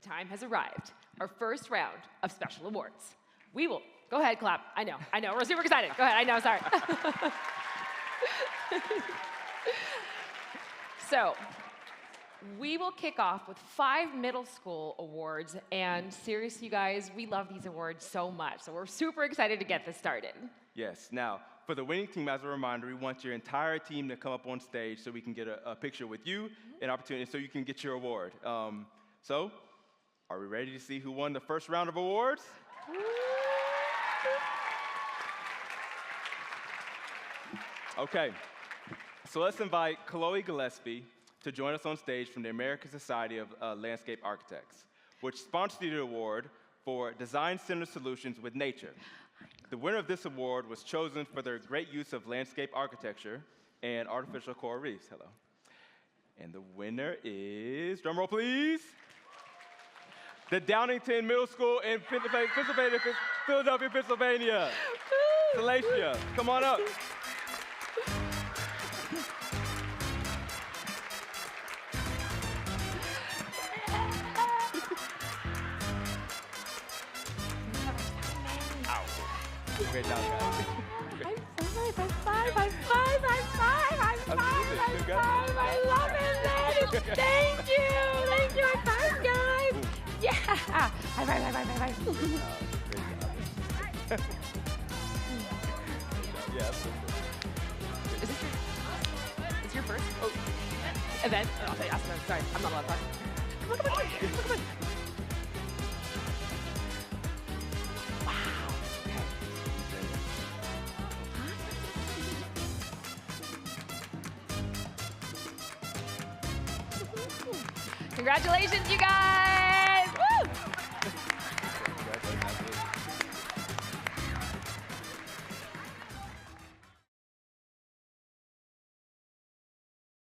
time has arrived. Our first round of special awards. We will, go ahead, clap. I know, we're super excited. Go ahead, I know, sorry. So, we will kick off with 5 middle school awards, and seriously, you guys, we love these awards so much, so we're super excited to get this started. Yes, now, for the winning team, as a reminder, we want your entire team to come up on stage so we can get a picture with you, an opportunity so you can get your award. So, are we ready to see who won the first round of awards? Okay, so let's invite Chloe Gillespie to join us on stage from the American Society of Landscape Architects, which sponsored the award for Design-Centered Solutions with Nature. The winner of this award was chosen for their great use of landscape architecture and artificial coral reefs. Hello. And the winner is, drumroll please, the Downingtown Middle School in Philadelphia, Pennsylvania. Salacia, come on up. Great job, guys. High five. I love it, man. Thank you, high five, guys. Yeah, high five. Great job. Yeah, Is this your first event? Oh, I'll say ASLA. Sorry, I'm not allowed to talk. Come on. Congratulations, you guys!